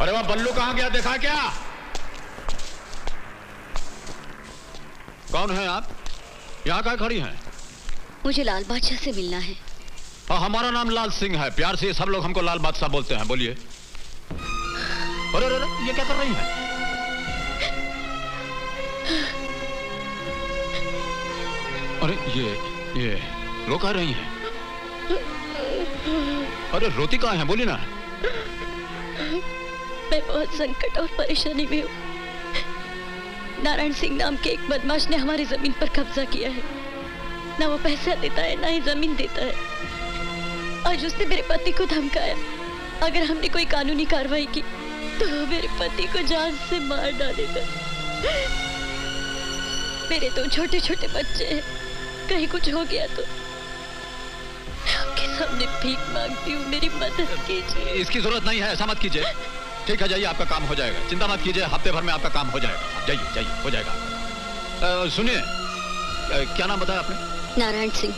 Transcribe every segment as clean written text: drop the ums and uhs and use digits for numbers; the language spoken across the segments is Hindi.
अरे वह बल्लू कहां गया, देखा क्या? कौन है आप? यहाँ कहाँ खड़ी हैं? मुझे लाल बादशाह से मिलना है। हमारा नाम लाल सिंह है, प्यार से सब लोग हमको लाल बादशाह बोलते हैं। बोलिए। अरे अरे ये क्या कर रही हैं? अरे ये रो कह रही हैं? अरे रोती कहाँ है, बोली ना। मैं बहुत संकट और परेशानी में हूँ। नारायण सिंह नाम के एक बदमाश ने हमारी जमीन पर कब्जा किया है। ना वो पैसा देता है, ना ही जमीन देता है। आज उसने मेरे पति को धमकाया, अगर हमने कोई कानूनी कार्रवाई की तो वो मेरे पति को जान से मार डालेगा। मेरे दो छोटे छोटे बच्चे हैं, कहीं कुछ हो गया तो आपके सामने भीख मांगती हूँ, मेरी मदद कीजिए। इसकी जरूरत नहीं है, ऐसा मत कीजिए। ठीक है, जाइए, आपका काम हो जाएगा, चिंता मत कीजिए, हफ्ते भर में आपका काम हो जाएगा। जाइए जाइए, हो जाएगा। सुनिए, क्या नाम बताया आपने? नारायण सिंह।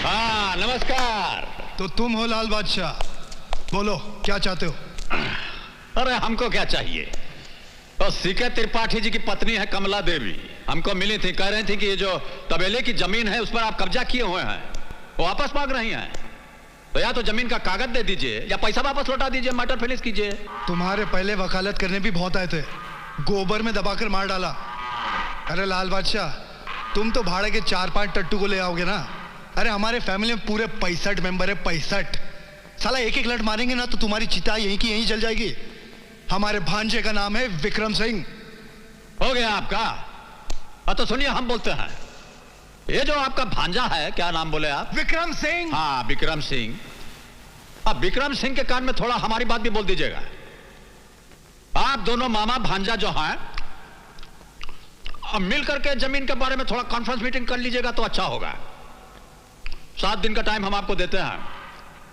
हाँ, नमस्कार। तो तुम हो लाल बादशाह, बोलो क्या चाहते हो? अरे हमको क्या चाहिए? तो सीके त्रिपाठी जी की पत्नी है कमला देवी, हमको मिली थी, कह रही थी कि ये जो तबेले की जमीन है उस पर आप कब्जा किए हुए हैं, वो वापस मांग रही हैं। तो या तो जमीन का कागज दे दीजिए या पैसा वापस लौटा दीजिए, मैटर फिनिश कीजिए। तुम्हारे पहले वकालत करने भी बहुत आए थे, गोबर में दबाकर मार डाला। अरे लाल बादशाह, तुम तो भाड़े के 4-5 टट्टू को ले आओगे ना। अरे हमारे फैमिली में पूरे 65 मेंबर है, 65। साला एक लट मारेंगे ना तो तुम्हारी चिता यहीं की यहीं जल जाएगी। हमारे भांजे का नाम है विक्रम सिंह। हो गया आपका? तो सुनिए, हम बोलते हैं, ये जो आपका भांजा है, क्या नाम बोले आप? विक्रम सिंह। हाँ, विक्रम सिंह। अब विक्रम सिंह के कान में थोड़ा हमारी बात भी बोल दीजिएगा। आप दोनों मामा भांजा जो हैं, अब मिल करके जमीन के बारे में थोड़ा कॉन्फ्रेंस मीटिंग कर लीजिएगा तो अच्छा होगा। 7 दिन का टाइम हम आपको देते हैं,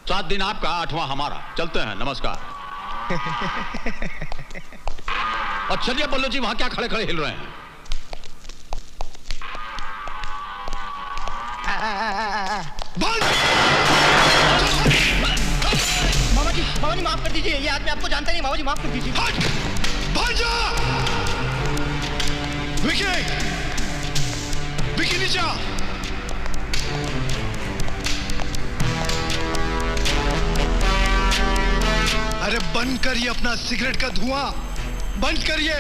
7 दिन आपका, 8वां हमारा। चलते हैं, नमस्कार। और चलिए बल्लू जी, वहां क्या खड़े खड़े हिल रहे हैं? मामा जी माफ कर दीजिए, ये आदमी आपको जानता नहीं। मामा जी माफ कर दीजिए। भांजा! विकी नीचे आ। अरे बंद करिए अपना सिगरेट का धुआं, बंद करिए।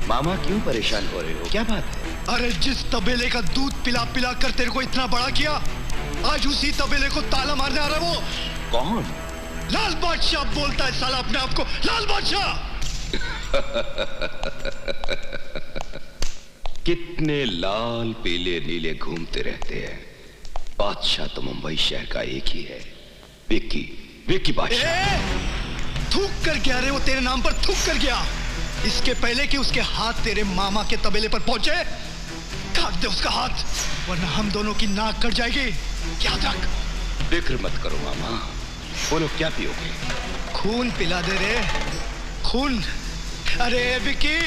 मामा क्यों परेशान हो रहे हो, क्या बात है? अरे जिस तबेले का दूध पिला पिला कर तेरे को इतना बड़ा किया, आज उसी तबेले को ताला मारने आ रहा है। वो कौन? लाल बादशाह बोलता है साला अपने आप को, लाल बादशाह। कितने लाल पीले नीले घूमते रहते हैं, बादशाह तो मुंबई शहर का एक ही है, विक्की बादशाह। थूक कर गया रे, वो तेरे नाम पर थूक कर गया। इसके पहले कि उसके हाथ तेरे मामा के तबेले पर पहुंचे, काट दे उसका हाथ, वरना हम दोनों की नाक कट जाएगी, याद रख। फिक्र मत करो मामा, बोलो क्या पियोगे? खून पिला दे रे, खून। अरे विकी,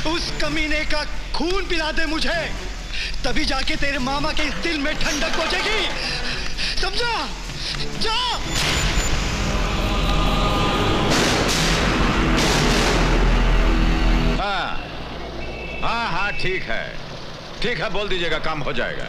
उस कमीने का खून पिला दे मुझे, तभी जाके तेरे मामा के इस दिल में ठंडक पहुंचेगी, समझा? जा। हाँ, ठीक है, बोल दीजिएगा, काम हो जाएगा।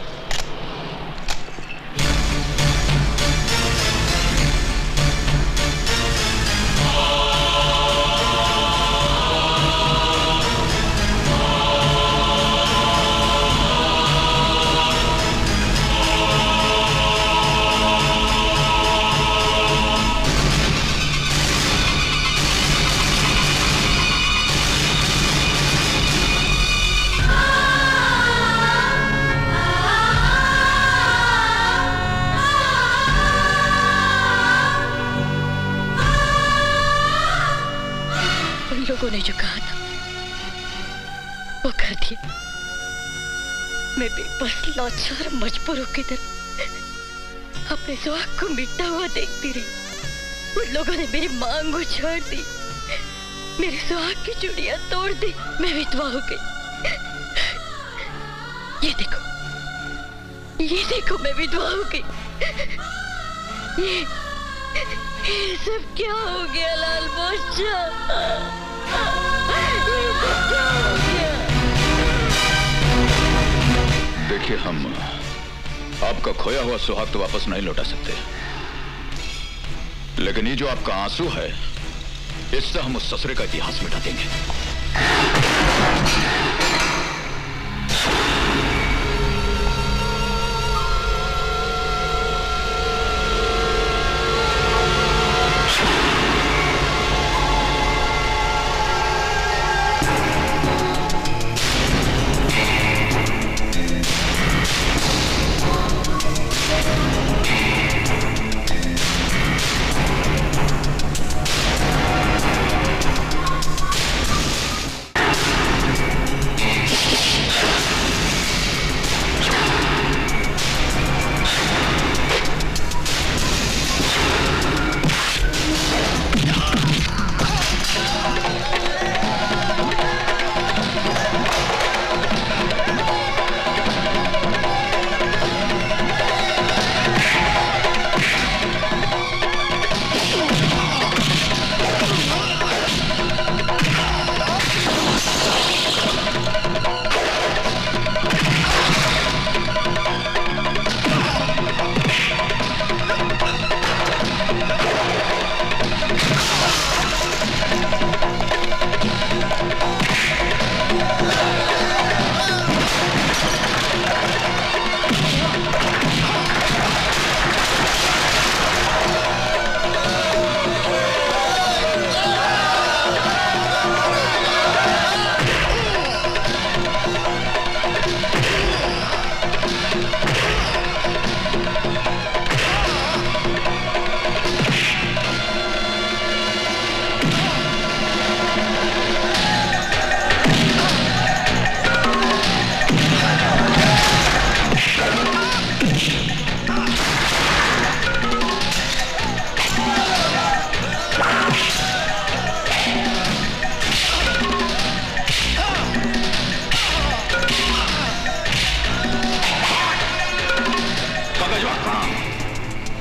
लोगों ने जो कहा था वो कर दिया। मैं बेबस, लाचार, मजबूर होकर अपने सुहाग को मिटता हुआ देखती रही। उन लोगों ने मेरी मांग उछाड़ दी, मेरी सुहाग की चूड़ियां तोड़ दी, मैं विधवा हो गई। ये देखो, ये देखो मैं विधवा हो गई। ये सब क्या हो गया लाल बादशाह? ये सब क्या हो गया? देखिए, हम आपका खोया हुआ सुहाग तो वापस नहीं लौटा सकते, लेकिन ये जो आपका आंसू है, इससे हम उस ससुरे का इतिहास मिटा देंगे।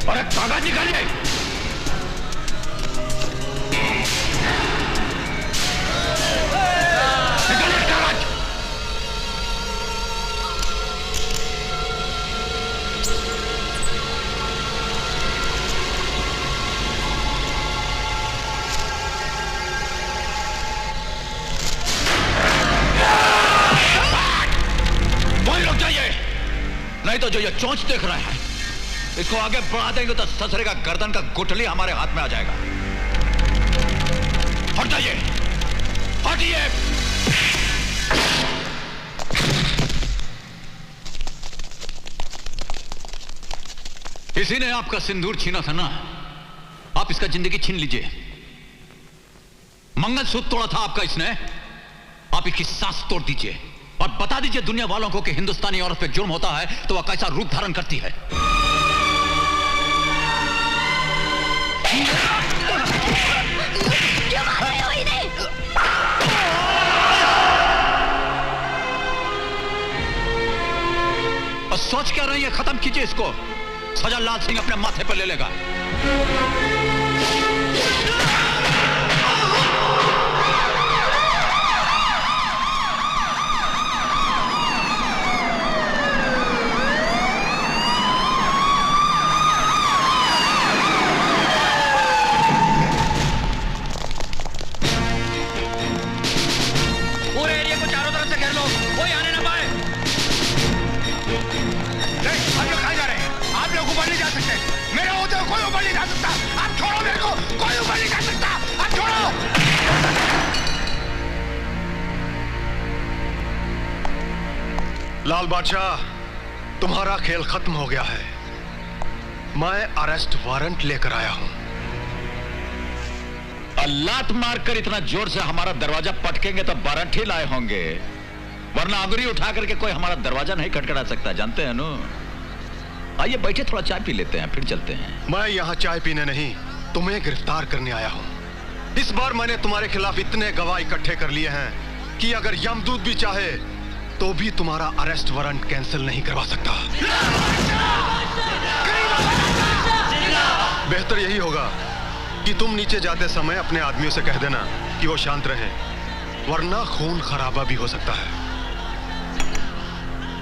अरे कागज निकालिए। निकालिए कागज। वहीं रुक जाइए, नहीं तो जो ये चोंच देख रहे हैं, इसको आगे बढ़ा देंगे तो ससुरे का गर्दन का गुठली हमारे हाथ में आ जाएगा। हट जाइए, हटिए। इसी ने आपका सिंदूर छीना था ना, आप इसका जिंदगी छीन लीजिए। मंगलसूत्र तोड़ा था आपका इसने, आप इसकी सांस तोड़ दीजिए और बता दीजिए दुनिया वालों को कि हिंदुस्तानी औरत पे जुर्म होता है तो वह कैसा रूप धारण करती है। और सोच क्या रही है, खत्म कीजिए इसको। सजा लाल सिंह अपने माथे पर ले लेगा। लाल बादशाह, तुम्हारा खेल खत्म हो गया है। मैं अरेस्ट वारंट लेकर आया हूं। लात मारकर इतना जोर से हमारा दरवाजा पटकेंगे तो वारंट ही लाए होंगे, वरना अंगुली उठा करके कोई हमारा दरवाजा नहीं खटखटा सकता, जानते हैं नो। आइए बैठे, थोड़ा चाय पी लेते हैं, फिर चलते हैं। मैं यहां चाय पीने नहीं, तुम्हें गिरफ्तार करने आया हूं। इस बार मैंने तुम्हारे खिलाफ इतने गवाह इकट्ठे कर लिए हैं कि अगर यमदूत भी चाहे तो भी तुम्हारा अरेस्ट वारंट कैंसिल नहीं करवा सकता। बेहतर यही होगा कि तुम नीचे जाते समय अपने आदमियों से कह देना कि वो शांत रहें, वरना खून खराबा भी हो सकता है।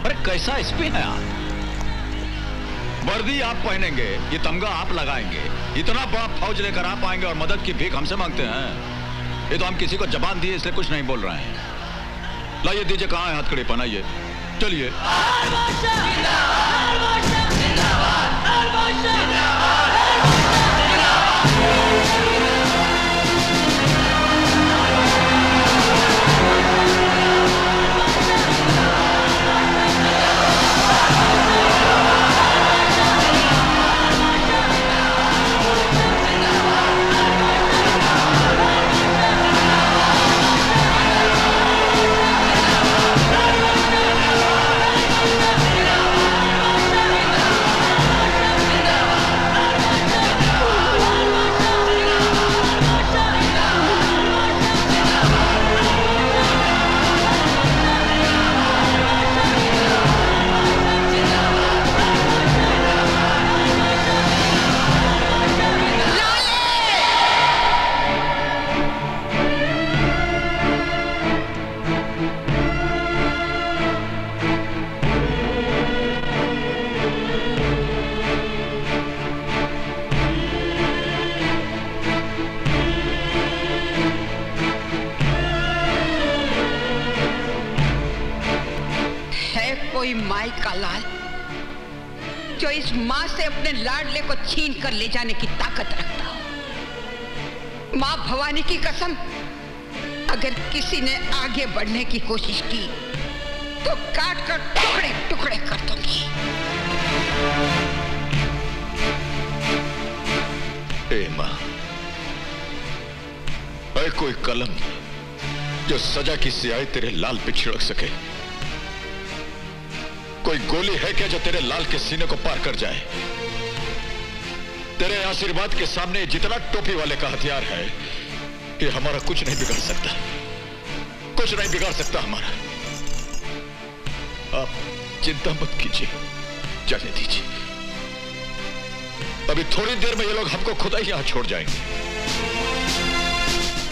अरे कैसा एसपी है आप? वर्दी आप पहनेंगे, ये तमगा आप लगाएंगे, इतना बड़ा फौज लेकर आप आएंगे और मदद की भीख हमसे मांगते हैं। ये तो हम किसी को जबान दिए इसलिए कुछ नहीं बोल रहे हैं। लाइए दीजिए, कहाँ है हथकड़ी, पहनाइए, चलिए। कोई माई का लाल जो इस मां से अपने लाडले को छीन कर ले जाने की ताकत रखता हो। मां भवानी की कसम, अगर किसी ने आगे बढ़ने की कोशिश की तो काट कर टुकड़े टुकड़े कर दूंगी। ए मां, ऐ कोई कलम जो सजा की स्याही तेरे लाल पे छिड़क सके? कोई गोली है क्या जो तेरे लाल के सीने को पार कर जाए? तेरे आशीर्वाद के सामने जितना टोपी वाले का हथियार है, ये हमारा कुछ नहीं बिगाड़ सकता, कुछ नहीं बिगाड़ सकता हमारा। आप चिंता मत कीजिए, जाने दीजिए। अभी थोड़ी देर में ये लोग हमको खुदा ही यहां छोड़ जाएंगे।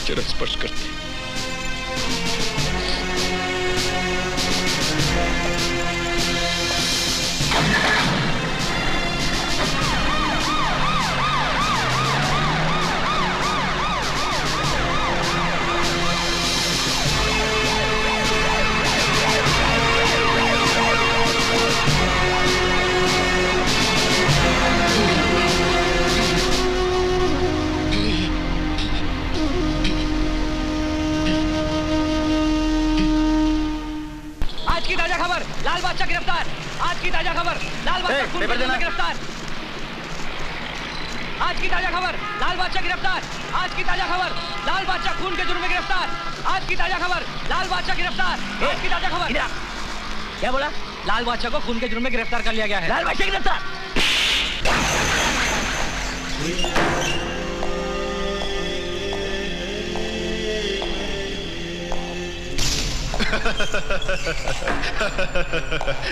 जरा स्पर्श करते हैं। लाल बादशाह गिरफ्तार। आज की ताजा खबर, लाल बादशाह खून के जुर्म में गिरफ्तार। आज की ताजा खबर, लाल बादशाह गिरफ्तार। आज की ताजा खबर, लाल बादशाह खून के जुर्म में गिरफ्तार। आज की ताजा खबर, लाल बादशाह गिरफ्तार। आज की ताजा खबर। क्या बोला? लाल बादशाह को खून के जुर्म में गिरफ्तार कर लिया गया है। लाल बादशाह गिरफ्तार।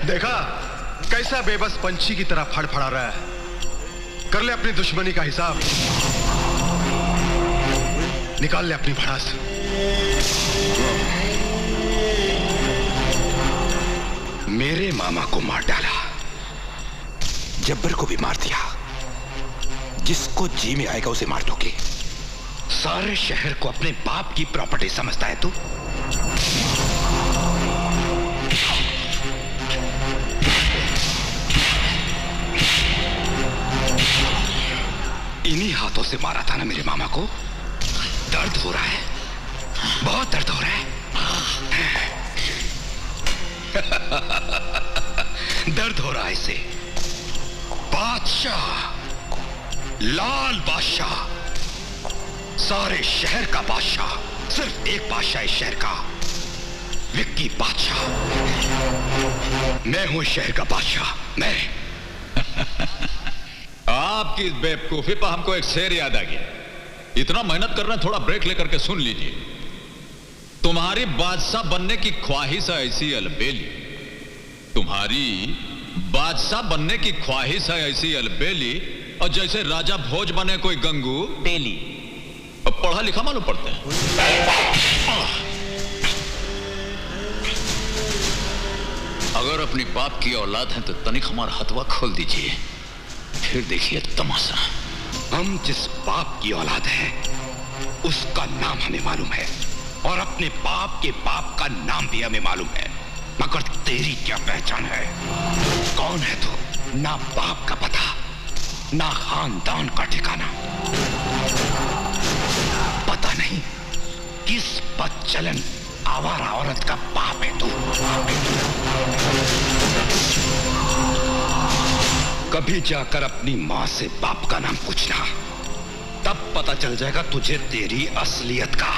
देखा कैसा बेबस पंछी की तरह फड़फड़ा रहा है। कर ले अपनी दुश्मनी का हिसाब, निकाल ले अपनी भड़ास। मेरे मामा को मार डाला, जब्बर को भी मार दिया। जिसको जी में आएगा उसे मार दोगे। सारे शहर को अपने बाप की प्रॉपर्टी समझता है तू? इन्हीं हाथों से मारा था ना मेरे मामा को। दर्द हो रहा है, बहुत दर्द हो रहा है। दर्द हो रहा है इसे। बादशाह, लाल बादशाह, सारे शहर का बादशाह, सिर्फ एक बादशाह इस शहर का, विक्की बादशाह। मैं हूं शहर का बादशाह, मैं। आपकी इस बेवकूफी पर हमको एक शेर याद आ गया। इतना मेहनत कर रहे हैं, थोड़ा ब्रेक लेकर के सुन लीजिए। तुम्हारी बादशाह बनने की ख्वाहिश है ऐसी अलबेली, तुम्हारी बादशाह बनने की ख्वाहिश है ऐसी अलबेली, और जैसे राजा भोज बने कोई गंगू बेली। अब पढ़ा लिखा मालूम पड़ते हैं। अगर अपनी बाप की औलाद है तो तनिक हमारा हथवा खोल दीजिए, फिर देखिए तमाशा। हम जिस बाप की औलाद हैं, उसका नाम हमें मालूम है, और अपने बाप के बाप का नाम भी हमें मालूम है, मगर तेरी क्या पहचान है? कौन है तू? ना बाप का पता, ना खानदान का ठिकाना, पता नहीं किस बदचलन आवारा औरत का बाप है तू। कभी जाकर अपनी मां से बाप का नाम पूछना, तब पता चल जाएगा तुझे तेरी असलियत का।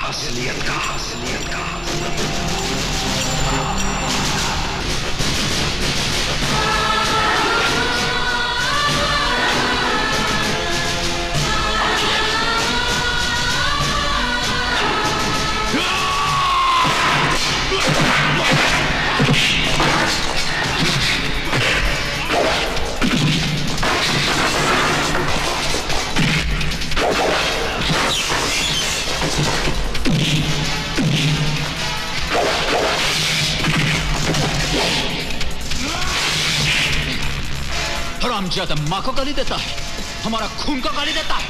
हरामजादा मां को गाली देता है, हमारा खून को गाली देता है।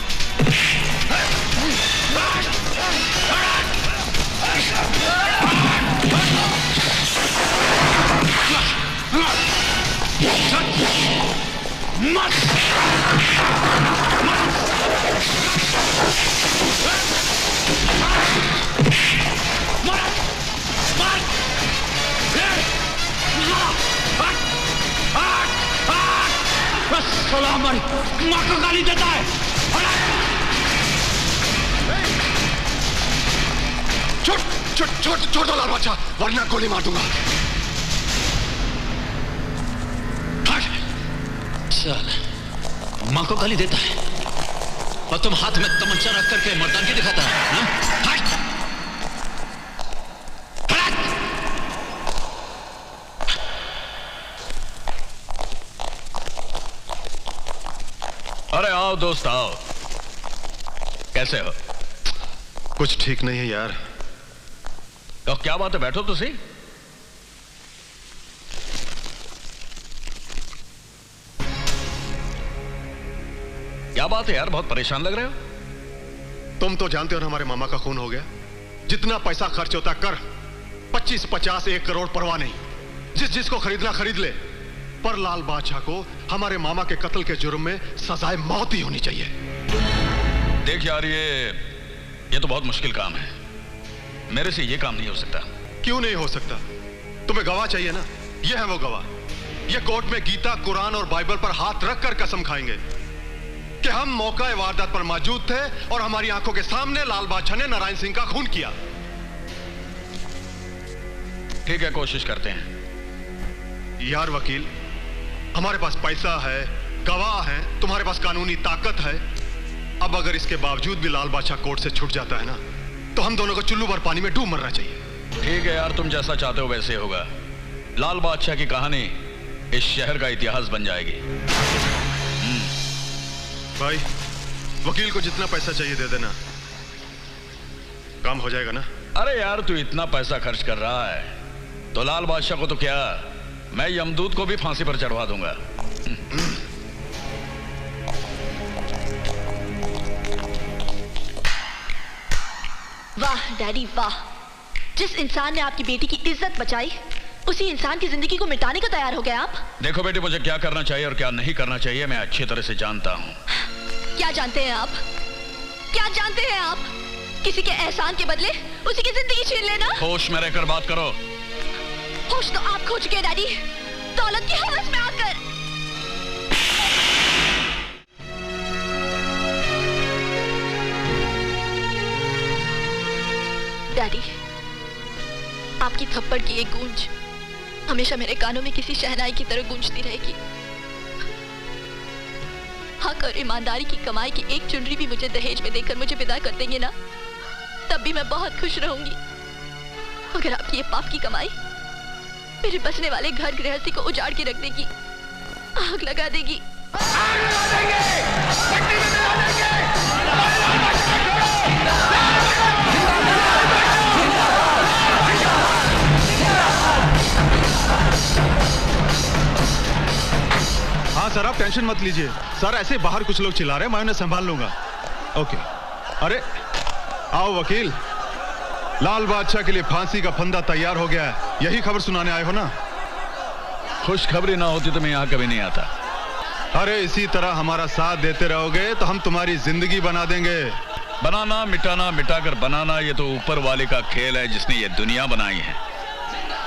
हमारी मां को गाली देता है। छोड़ दो लाल बादशाह, वरना गोली मार दूंगा। चल, मां को गाली देता है और तुम हाथ में तमंचा रख करके मर्दानगी दिखाता है। अरे आओ दोस्त आओ, कैसे हो? कुछ ठीक नहीं है यार। तो क्या बात है, बैठो तो सही। क्या बात है यार, बहुत परेशान लग रहे हो। तुम तो जानते हो ना, हमारे मामा का खून हो गया। जितना पैसा खर्च होता कर, 25, 50, 1 करोड़ परवाह नहीं, जिसको खरीदना खरीद ले, पर लाल बादशाह को हमारे मामा के कत्ल के जुर्म में सजाए मौत ही होनी चाहिए। देख यार, ये तो बहुत मुश्किल काम है, मेरे से ये काम नहीं हो सकता। क्यों नहीं हो सकता? तुम्हें गवाह चाहिए ना, ये है वो गवाह। ये कोर्ट में गीता, कुरान और बाइबल पर हाथ रखकर कसम खाएंगे कि हम मौका वारदात पर मौजूद थे और हमारी आंखों के सामने लाल बादशाह ने नारायण सिंह का खून किया। ठीक है, कोशिश करते हैं। यार वकील, हमारे पास पैसा है, गवाह है, तुम्हारे पास कानूनी ताकत है। अब अगर इसके बावजूद भी लाल बादशाह कोर्ट से छूट जाता है ना, तो हम दोनों को चुल्लू भर पानी में डूब मरना चाहिए। ठीक है यार, तुम जैसा चाहते हो वैसे होगा। लाल बादशाह की कहानी इस शहर का इतिहास बन जाएगी। भाई, वकील को जितना पैसा चाहिए दे देना, काम हो जाएगा ना। अरे यार, तू इतना पैसा खर्च कर रहा है तो लाल बादशाह को तो क्या, मैं यमदूत को भी फांसी पर चढ़वा दूंगा। वाह डैडी वाह, जिस इंसान ने आपकी बेटी की इज्जत बचाई, उसी इंसान की जिंदगी को मिटाने को तैयार हो गए आप। देखो बेटी, मुझे क्या करना चाहिए और क्या नहीं करना चाहिए मैं अच्छी तरह से जानता हूँ। क्या जानते हैं आप? क्या जानते हैं आप? किसी के एहसान के बदले उसी की जिंदगी छीन लेना। होश में रहकर बात करो। होश तो आप खो चुके हैं डैडी, दौलत की हवस में आकर। डैडी, आपकी थप्पड़ की एक गूंज हमेशा मेरे कानों में किसी शहनाई की तरह गूंजती रहेगी। हक और ईमानदारी की कमाई की एक चुनरी भी मुझे दहेज में देकर मुझे विदा कर देंगे ना, तब भी मैं बहुत खुश रहूंगी। मगर आपकी ये पाप की कमाई मेरे बसने वाले घर गृहस्थी को उजाड़ के रख देगी, आग लगा देगी। हाँ सर, आप टेंशन मत लीजिए सर, ऐसे बाहर कुछ लोग चिल्ला रहे हैं, मैं उन्हें संभाल लूंगा। ओके। अरे आओ वकील, लाल बादशाह के लिए फांसी का फंदा तैयार हो गया है, यही खबर सुनाने आए हो ना? खुशखबरी ना होती तो मैं यहाँ कभी नहीं आता। अरे इसी तरह हमारा साथ देते रहोगे तो हम तुम्हारी जिंदगी बना देंगे। बनाना मिटाना, मिटाकर बनाना, ये तो ऊपर वाले का खेल है जिसने ये दुनिया बनाई है,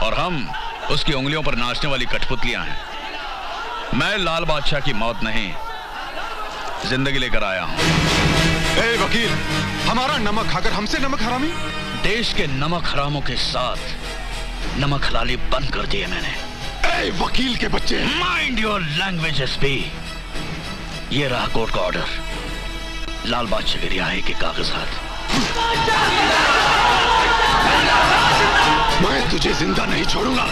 और हम उसकी उंगलियों पर नाचने वाली कठपुतलियां हैं। मैं लाल बादशाह की मौत नहीं, जिंदगी लेकर आया हूं। ए वकील, हमारा नमक खाकर हमसे नमक हरामी? देश के नमक हरामों के साथ नमक हलाली बंद कर दिए मैंने। ए वकील के बच्चे, माइंड योर लैंग्वेज एसपी। ये रहा कोर्ट का ऑर्डर, लाल बादशाह की रिहाई के कागजात। मैं तुझे जिंदा नहीं छोड़ूंगा।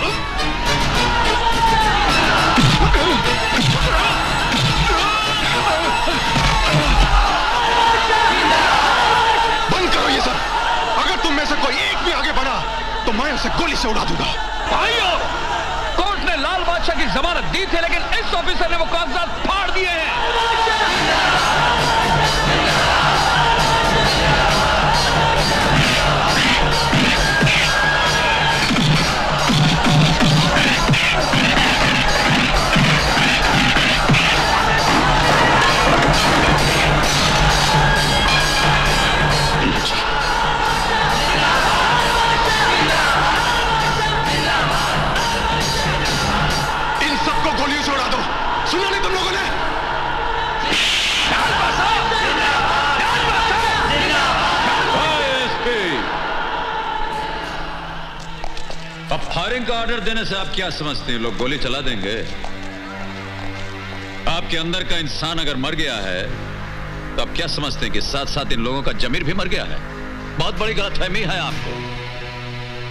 बंद करो ये सब। अगर तुम में से कोई एक भी आगे बढ़ा तो मैं उसे गोली से उड़ा दूंगा। भाइयों, कोर्ट ने लाल बादशाह की जमानत दी थी, लेकिन इस ऑफिसर ने वो कागजात फाड़ दिए हैं। गोलियों से उड़ा दो। सुना नहीं तुम लोगों ने? अब फायरिंग का ऑर्डर देने से आप क्या समझते हैं? लोग गोली चला देंगे? आपके अंदर का इंसान अगर मर गया है तो आप क्या समझते हैं कि साथ साथ इन लोगों का जमीर भी मर गया है? बहुत बड़ी गलतफहमी है आपको।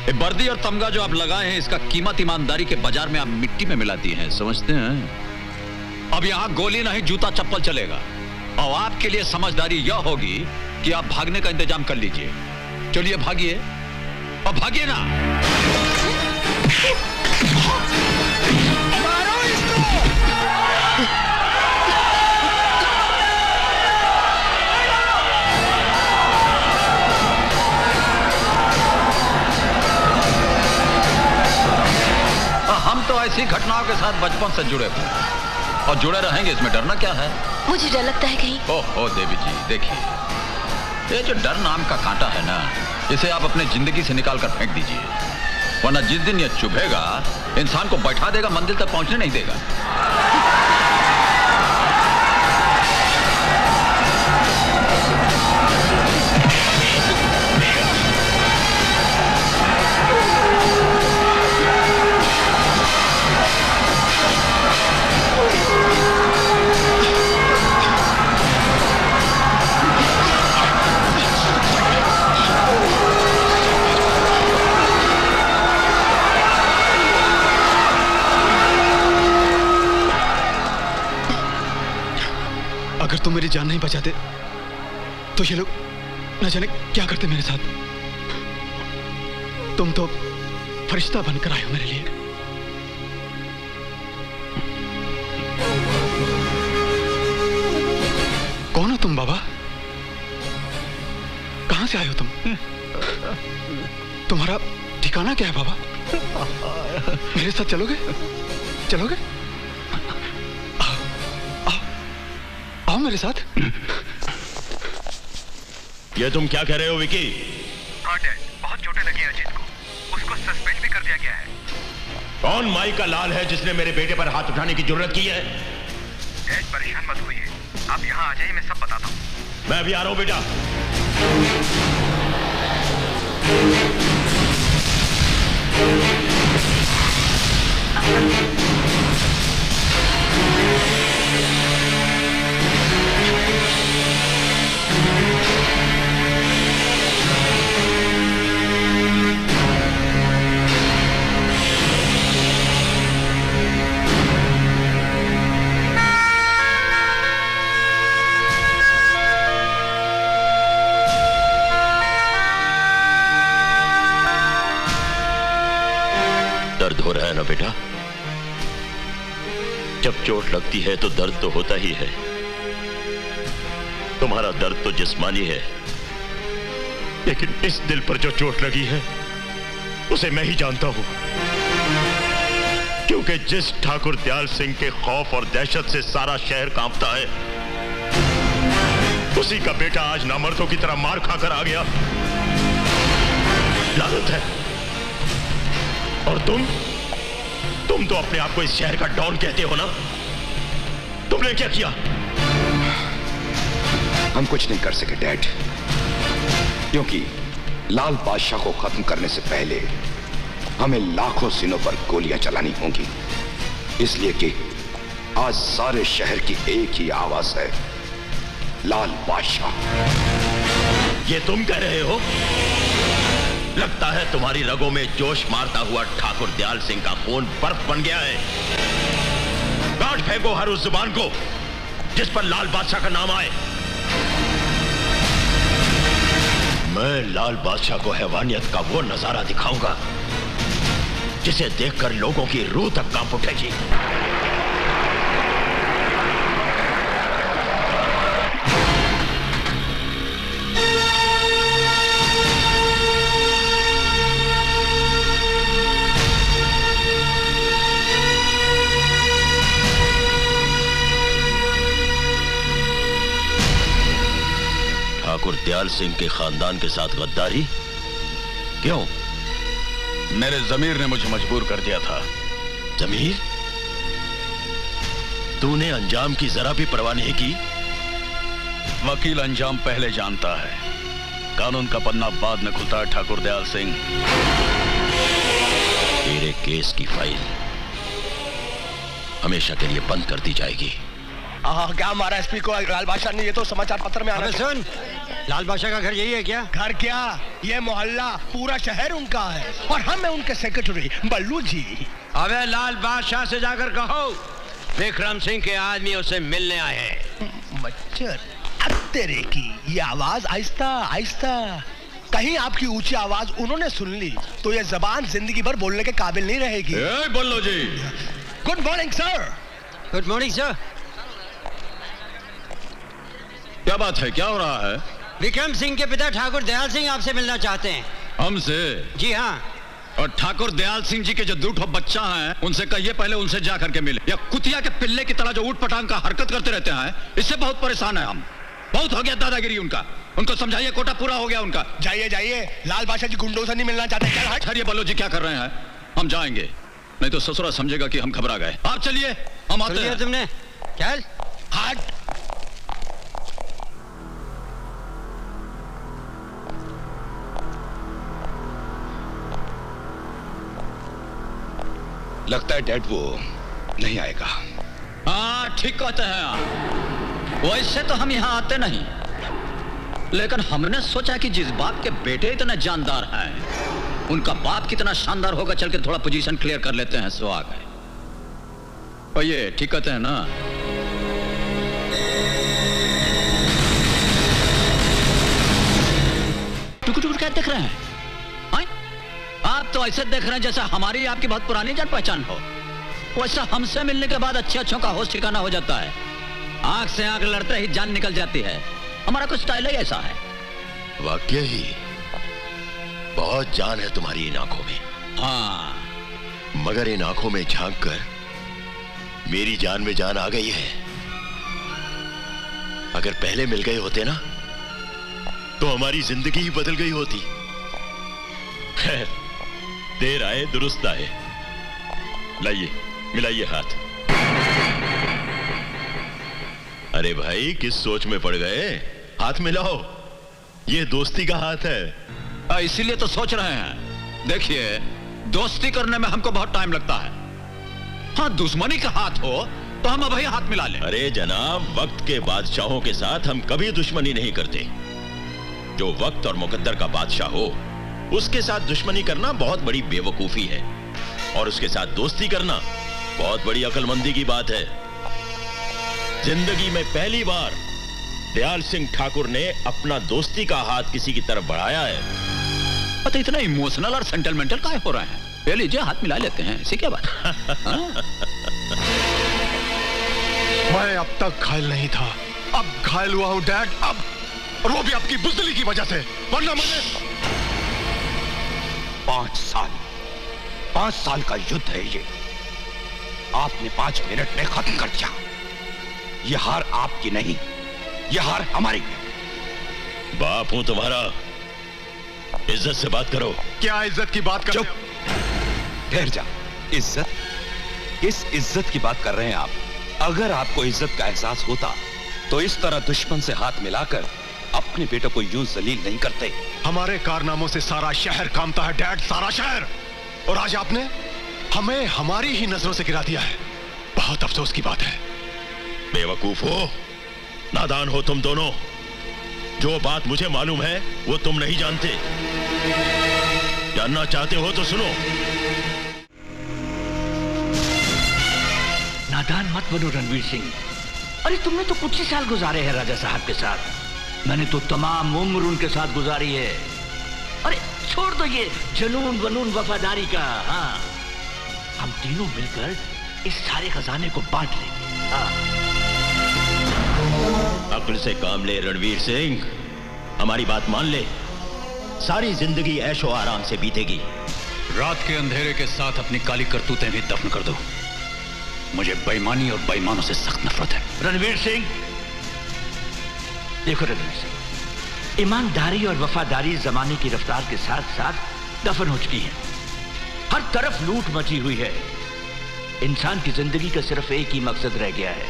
ये वर्दी और तमगा जो आप लगाए हैं, इसका कीमत ईमानदारी के बाजार में आप मिट्टी में मिलाती हैं, समझते हैं? अब यहां गोली नहीं, जूता चप्पल चलेगा। और आपके लिए समझदारी यह होगी कि आप भागने का इंतजाम कर लीजिए। चलिए भागिए, और भागिए ना। मारो इसको। हम तो ऐसी घटनाओं के साथ बचपन से जुड़े हुए और जुड़े रहेंगे, इसमें डरना क्या है? मुझे डर लगता है कहीं। ओहो देवी जी, देखिए, ये जो डर नाम का कांटा है ना, इसे आप अपने जिंदगी से निकाल कर फेंक दीजिए, वरना जिस दिन ये चुभेगा इंसान को बैठा देगा, मंजिल तक पहुंचने नहीं देगा। अगर तुम मेरी जान नहीं बचाते तो ये लोग न जाने क्या करते मेरे साथ। तुम तो फरिश्ता बनकर आए हो मेरे लिए। कौन हो तुम बाबा? कहां से आए हो तुम? तुम्हारा ठिकाना क्या है बाबा? मेरे साथ चलोगे? चलोगे? आओ मेरे साथ। ये तुम क्या कह रहे हो विकी? हाँ डैड, बहुत चोटें लगी हैं अजीत को। उसको सस्पेंड भी कर दिया गया है। कौन माई का लाल है जिसने मेरे बेटे पर हाथ उठाने की जरूरत की है? डैड परेशान मत होइए, आप यहाँ आ जाइए, मैं सब बताता हूँ। मैं अभी आ रहा हूँ बेटा। बेटा, जब चोट लगती है तो दर्द तो होता ही है। तुम्हारा दर्द तो जिस्मानी है, लेकिन इस दिल पर जो चोट लगी है उसे मैं ही जानता हूं। क्योंकि जिस ठाकुर दयाल सिंह के खौफ और दहशत से सारा शहर कांपता है, उसी का बेटा आज नामर्दों की तरह मार खाकर आ गया। लानत है। और तुम तो अपने आप को इस शहर का डॉन कहते हो ना? तुमने क्या किया? हम कुछ नहीं कर सके डैड, क्योंकि लाल बादशाह को खत्म करने से पहले हमें लाखों सीनों पर गोलियां चलानी होंगी। इसलिए कि आज सारे शहर की एक ही आवाज है, लाल बादशाह। ये तुम कह रहे हो? लगता है तुम्हारी रगों में जोश मारता हुआ ठाकुर दयाल सिंह का खून बर्फ बन गया है। काट फेंको हर उस जुबान को जिस पर लाल बादशाह का नाम आए। मैं लाल बादशाह को हैवानियत का वो नजारा दिखाऊंगा जिसे देखकर लोगों की रूह तक कांप उठेगी। ठाकुर दयाल सिंह के खानदान के साथ गद्दारी क्यों? मेरे जमीर ने मुझे मजबूर कर दिया था। जमीर? तूने अंजाम की जरा भी परवाह नहीं की? वकील अंजाम पहले जानता है, कानून का पन्ना बाद में खुलता है। ठाकुर दयाल सिंह, तेरे केस की फाइल हमेशा के लिए बंद कर दी जाएगी। क्या मारा एसपी को लाल बादशाह ने? ये तो समाचार पत्र में आना। सुन, लाल बादशाह का घर यही है क्या? घर क्या, ये मोहल्ला पूरा शहर उनका है और हम हैं उनके सेक्रेटरी बल्लू जी। अबे लाल बादशाह से जाकर कहो विक्रम सिंह के आदमी उसे मिलने आए हैं। मच्छर तेरे की ये आवाज आहिस्ता आहिस्ता, कहीं आपकी ऊंची आवाज उन्होंने सुन ली तो ये जबान जिंदगी भर बोलने के काबिल नहीं रहेगी। Ballu ji. Good morning sir. Good morning sir. क्या बात है, क्या हो रहा है? विक्रम सिंह के पिता ठाकुर दयाल सिंह आपसे मिलना चाहते हैं। हमसे? जी हाँ। और ठाकुर दयाल सिंह जी के जो दूठो बच्चा हैं, उनसे कहिए पहले उनसे जा करके मिले। या कुतिया के पिल्ले की तरह जो ऊट पटांग का हरकत करते रहते हैं, इससे बहुत परेशान है हम। बहुत हो गया दादागिरी उनका। उनको समझाइए, कोटा पूरा हो गया उनका। जाइए जाइए, लाल बादशाह जी गुंडों से नहीं मिलना चाहते। ठहरिए बल्लू जी, क्या कर रहे हैं? हम जाएंगे, नहीं तो ससुरा समझेगा कि हम घबरा गए। आप चलिए, हम आते हैं। तुमने चल हट। लगता है डैड वो नहीं आएगा। हाँ ठीक कहते हैं आप। वैसे तो हम यहाँ आते नहीं, लेकिन हमने सोचा कि जिस बाप के बेटे इतने जानदार हैं, उनका बाप कितना शानदार होगा, चल के थोड़ा पोजीशन क्लियर कर लेते हैं। सो आ गए। और ये ठीक कहते हैं ना? टुक टुक क्या देख रहे हैं? आप तो ऐसे देख रहे हैं जैसा हमारी आपकी बहुत पुरानी जान पहचान हो। वैसा हमसे मिलने के बाद अच्छे अच्छों का होश ठिकाना हो जाता है। आंख से आंख लड़ते ही जान निकल जाती है। हमारा कुछ स्टाइल ही ऐसा है। वाकई ही बहुत जान है तुम्हारी इन आंखों में। हाँ, मगर इन आंखों में झांक कर मेरी जान में जान आ गई है। अगर पहले मिल गए होते ना तो हमारी जिंदगी ही बदल गई होती। खैर, देर आए दुरुस्त आए। लाइए, मिलाइए हाथ। अरे भाई, किस सोच में पड़ गए? हाथ मिलाओ, ये दोस्ती का हाथ है। इसीलिए तो सोच रहे हैं। देखिए, दोस्ती करने में हमको बहुत टाइम लगता है। हाँ, दुश्मनी का हाथ हो तो हम अभी हाथ मिला लें। अरे जनाब, वक्त के बादशाहों के साथ हम कभी दुश्मनी नहीं करते। जो वक्त और मुकद्दर का बादशाह हो, उसके साथ दुश्मनी करना बहुत बड़ी बेवकूफी है, और उसके साथ दोस्ती करना बहुत बड़ी अक्लमंदी की बात है। जिंदगी में पहली बार दयाल सिंह ठाकुर ने अपना दोस्ती का हाथ किसी की तरफ बढ़ाया है। पता इतना इमोशनल और सेंटिमेंटल काहे हो रहे हैं? ले लीजिए, हाथ मिला लेते हैं, ऐसी क्या बात? मैं अब तक घायल नहीं था, अब घायल हुआ हूं डैड, अब, और वो भी आपकी बुज़दिली की वजह से, वरना मैंने 5 साल का युद्ध है ये। आपने 5 मिनट में खत्म कर दिया। ये हार आपकी नहीं, ये हार हमारी है। बाप हूं तुम्हारा, इज्जत से बात करो। क्या इज्जत की बात कर? चुप, ठहर जा। इज्जत? किस इज्जत की बात कर रहे हैं आप? अगर आपको इज्जत का एहसास होता तो इस तरह दुश्मन से हाथ मिलाकर अपने बेटे को यूं जलील नहीं करते। हमारे कारनामों से सारा शहर कामता है डैड, सारा शहर। और आज आपने हमें हमारी ही नजरों से गिरा दिया है। बहुत अफसोस की बात है। बेवकूफ हो, नादान हो तुम दोनों। जो बात मुझे मालूम है वो तुम नहीं जानते। जानना चाहते हो तो सुनो। नादान मत बनो रणवीर सिंह। अरे तुमने तो कुछ ही साल गुजारे हैं राजा साहब के साथ, मैंने तो तमाम उम्र उनके साथ गुजारी है। अरे छोड़ दो ये जुनून वनून वफादारी का। हाँ, हम तीनों मिलकर इस सारे खजाने को बांट लेंगे। हाँ। अक्ल से काम ले रणवीर सिंह, हमारी बात मान ले। सारी जिंदगी ऐशो आराम से बीतेगी। रात के अंधेरे के साथ अपनी काली करतूतें भी दफन कर दो। मुझे बेईमानी और बेईमानों से सख्त नफरत है। रणवीर सिंह, देखो रणवीर सिंह, ईमानदारी और वफादारी जमाने की रफ्तार के साथ साथ दफन हो चुकी है। हर तरफ लूट मची हुई है। इंसान की जिंदगी का सिर्फ एक ही मकसद रह गया है,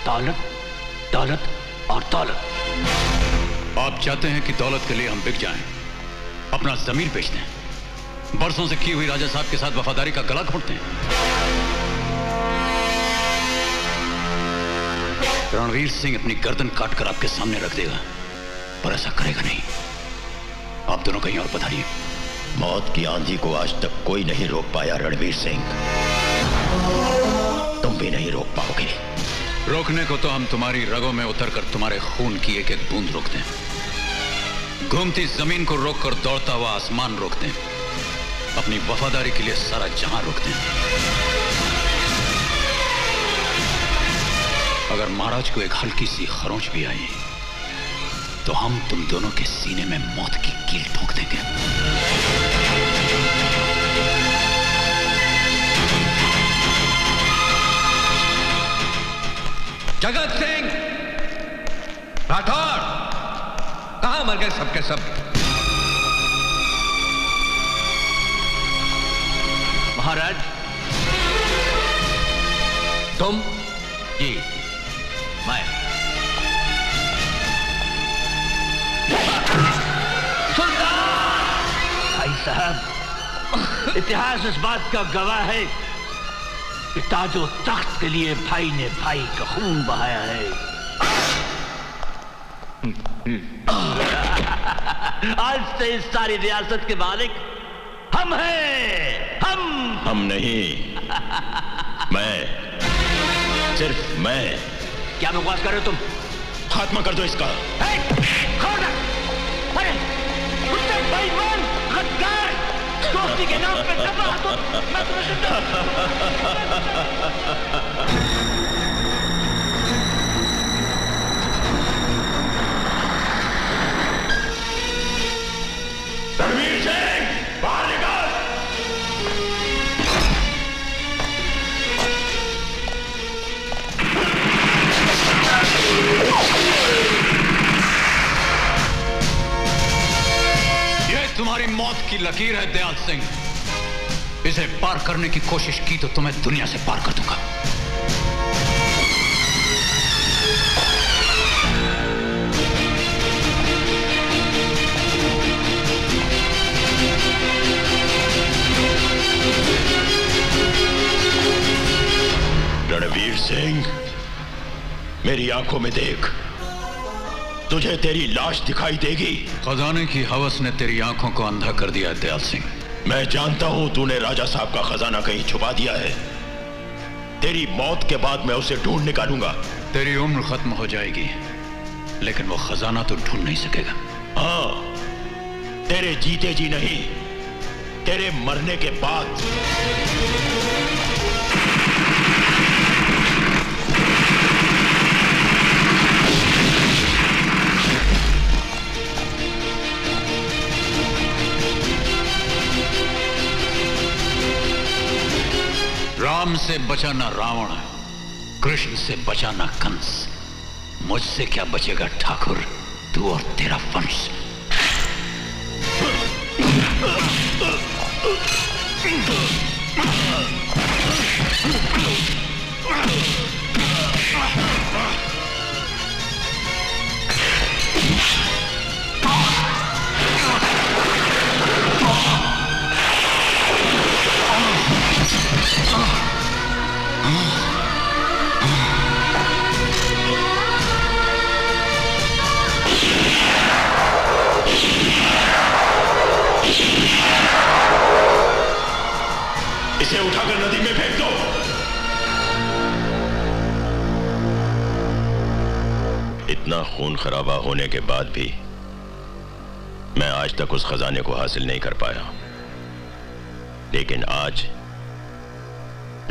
दौलत, दौलत और दौलत। आप चाहते हैं कि दौलत के लिए हम बिक जाएं, अपना जमीन बेच दें, बरसों से की हुई राजा साहब के साथ वफादारी का गला घोंट दें। रणवीर सिंह अपनी गर्दन काटकर आपके सामने रख देगा, पर ऐसा करेगा नहीं। आप दोनों कहीं और पधारिए। मौत की आंधी को आज तक कोई नहीं रोक पाया रणवीर सिंह, तुम भी नहीं रोक पाओगे। रोकने को तो हम तुम्हारी रगों में उतरकर तुम्हारे खून की एक एक बूंद रोकते हैं, घूमती जमीन को रोककर दौड़ता हुआ आसमान रोकते हैं, अपनी वफादारी के लिए सारा जहां रोकते हैं। अगर महाराज को एक हल्की सी खरोंच भी आई तो हम तुम दोनों के सीने में मौत की कील ठोक देंगे। जगत सिंह राठौर, कहां मर गए सबके सब? महाराज, तुम? जी, मैं। सुल्तान! भाई साहब, इतिहास इस बात का गवाह है कि ताजो तख्त के लिए भाई ने भाई का खून बहाया है। आज से इस सारी रियासत के मालिक हम हैं। हम नहीं, मैं, सिर्फ मैं। क्या बकवास कर रहे हो तुम? खात्मा कर दो इसका। अरे कुत्ते, बेईमान, गद्दार, दोस्ती के नाम पे तबाह तो मैं रणवीर सिंह, बाहर निकल। ये तुम्हारी मौत की लकीर है दयाल सिंह। इसे पार करने की कोशिश की तो तुम्हें दुनिया से पार कर दूंगा। रणवीर सिंह, मेरी आंखों में देख, तुझे तेरी लाश दिखाई देगी। खजाने की हवस ने तेरी आंखों को अंधा कर दिया है दयाल सिंह। मैं जानता हूं तूने राजा साहब का खजाना कहीं छुपा दिया है। तेरी मौत के बाद मैं उसे ढूंढ निकालूंगा। तेरी उम्र खत्म हो जाएगी, लेकिन वो खजाना तो ढूंढ नहीं सकेगा। हाँ, तेरे जीते जी नहीं, तेरे मरने के बाद। राम से बचा ना रावण, कृष्ण से बचा ना कंस, मुझसे क्या बचेगा ठाकुर, तू और तेरा वंश। इसे उठाकर नदी में फेंक दो। इतना खून खराबा होने के बाद भी मैं आज तक उस खजाने को हासिल नहीं कर पाया, लेकिन आज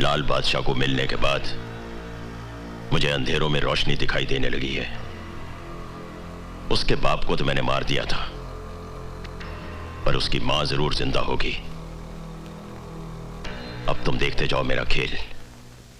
लाल बादशाह को मिलने के बाद मुझे अंधेरों में रोशनी दिखाई देने लगी है। उसके बाप को तो मैंने मार दिया था, पर उसकी मां जरूर जिंदा होगी। अब तुम देखते जाओ मेरा खेल।